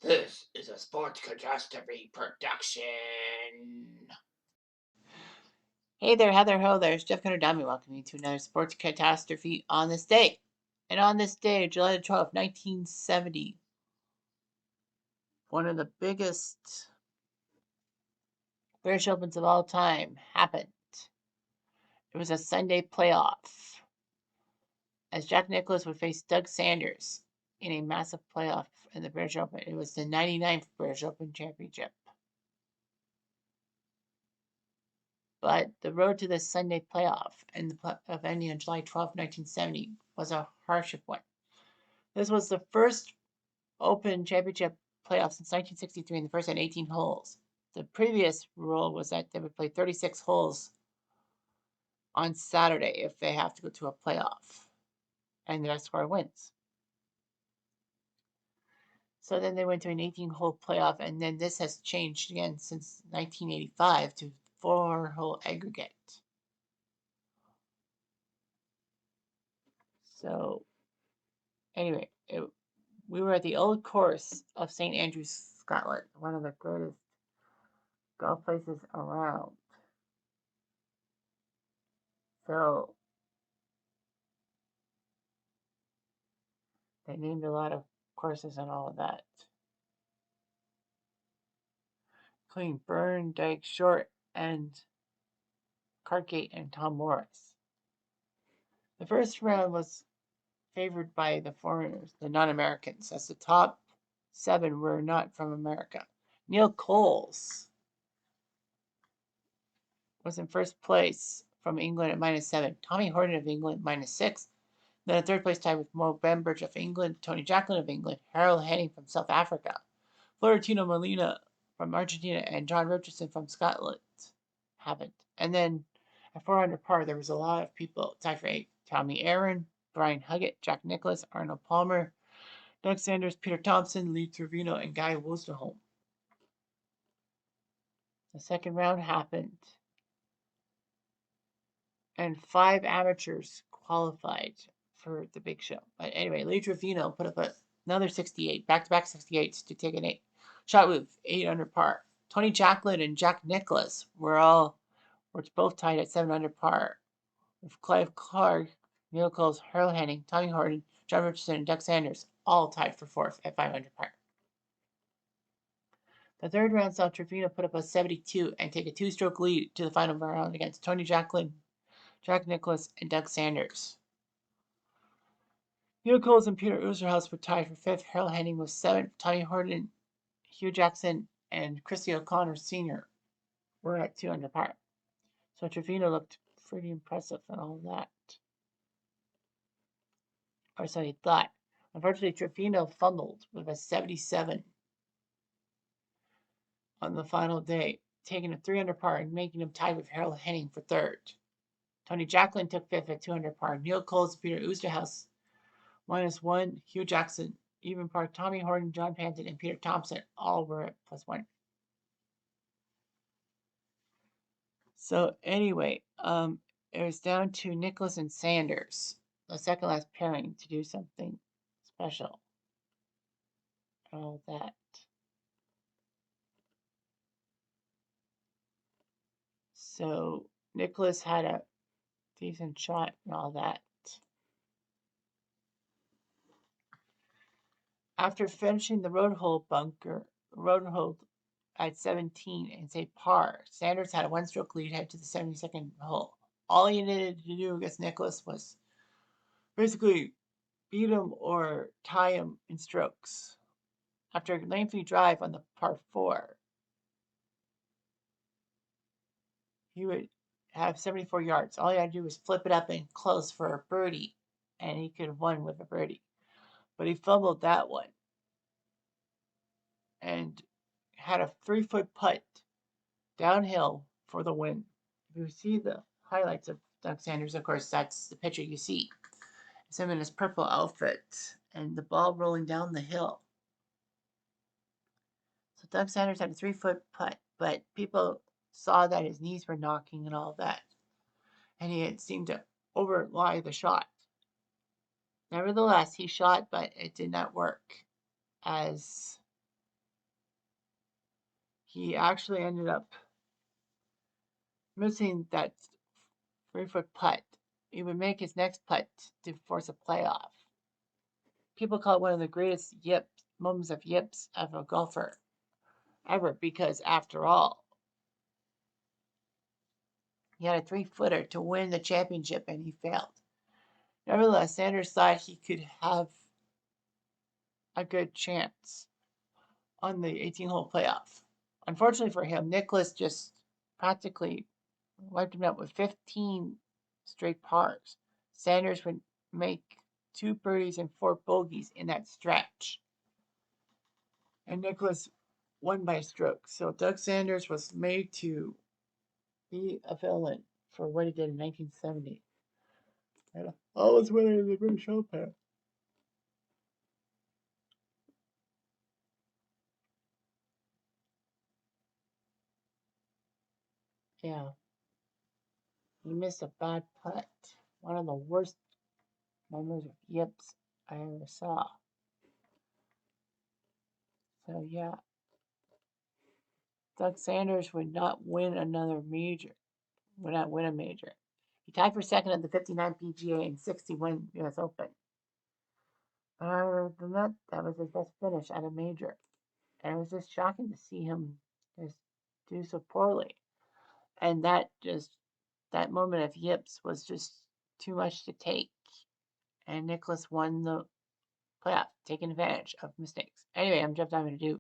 This is a sports catastrophe production. Hey there, Heather Ho there. It's Jeff Gunner welcoming you to another sports catastrophe on this day. And on this day, July 12th, 1970, one of the biggest British Opens of all time happened. It was a Sunday playoff as Jack Nicklaus would face Doug Sanders in a massive playoff in the British Open. It was the 99th British Open Championship. But the road to this Sunday playoff and the playoff ending on July 12th, 1970 was a hardship one. This was the first Open Championship playoff since 1963, and the first had 18 holes. The previous rule was that they would play 36 holes on Saturday if they have to go to a playoff, and the best score wins. So then they went to an 18-hole playoff, and then this has changed again since 1985 to 4-hole aggregate. So anyway, we were at the old course of St. Andrews, Scotland, one of the greatest golf places around. So they named a lot of courses and all of that, including Burn, Dyke, Short, and Cartgate and Tom Morris. The first round was favored by the foreigners, the non-Americans, as the top 7 were not from America. Neil Coles was in first place from England at -7. Tommy Horton of England -6. Then a third place tie with Mo Bembridge of England, Tony Jacklin of England, Harold Henning from South Africa, Florentino Molina from Argentina, and John Richardson from Scotland happened. And then at 400 par, there was a lot of people tied for 8. Tommy Aaron, Brian Huggett, Jack Nicklaus, Arnold Palmer, Doug Sanders, Peter Thompson, Lee Trevino, and Guy Wolstenholme. The second round happened, and 5 amateurs qualified for the big show. But anyway, Lee Trevino put up another 68, back-to-back 68s to take an 8 shot with 8 under par. Tony Jacklin and Jack Nicklaus were both tied at 7 under par, with Clive Clark, Neil Coles, Harold Henning, Tommy Horton, John Richardson, and Doug Sanders all tied for 4th at 5 under par. The third round saw Trevino put up a 72 and take a 2-stroke lead to the final round against Tony Jacklin, Jack Nicklaus, and Doug Sanders. Neil Coles and Peter Oosterhuis were tied for 5th. Harold Henning was 7th. Tommy Horton, Hugh Jackson, and Christy O'Connor Sr. were at 2 under par. So Trevino looked pretty impressive and all that. Or so he thought. Unfortunately, Trevino fumbled with a 77 on the final day, taking a 3 under par and making him tied with Harold Henning for 3rd. Tony Jacklin took 5th at 2 under par. Neil Coles and Peter Oosterhuis -1. Hugh Jackson even par. Tommy Horton, John Panton, and Peter Thompson all were at +1. So anyway, it was down to Nicklaus and Sanders, the second last pairing, to do something special. All that. So Nicklaus had a decent shot and all that. After finishing the road hole at 17 and say par, Sanders had a 1-stroke lead head to the 72nd hole. All he needed to do against Nicklaus was basically beat him or tie him in strokes. After a lengthy drive on the par 4, he would have 74 yards. All he had to do was flip it up and close for a birdie, and he could have won with a birdie. But he fumbled that one and had a 3-foot putt downhill for the win. If you see the highlights of Doug Sanders, of course, that's the picture you see. It's him in his purple outfit and the ball rolling down the hill. So Doug Sanders had a 3-foot putt, but people saw that his knees were knocking and all that, and he had seemed to overlie the shot. Nevertheless, he shot, but it did not work as he actually ended up missing that 3-foot putt. He would make his next putt to force a playoff. People call it one of the greatest moments of yips of a golfer ever because, after all, he had a 3-footer to win the championship and he failed. Nevertheless, Sanders thought he could have a good chance on the 18-hole playoff. Unfortunately for him, Nicklaus just practically wiped him out with 15 straight pars. Sanders would make 2 birdies and 4 bogeys in that stretch. And Nicklaus won by a stroke. So Doug Sanders was made to be a villain for what he did in 1970. And always winner of the British Open. Yeah, he missed a bad putt. One of the worst memories of yips I ever saw. So yeah, Doug Sanders would not win another major. Would not win a major. He tied for second at the 59 PGA and 61 U.S. Open. But other than that, that was his best finish at a major. And it was just shocking to see him just do so poorly. And that moment of yips was just too much to take. And Nicklaus won the playoff, taking advantage of mistakes. Anyway, I'm Jeff Diamond to do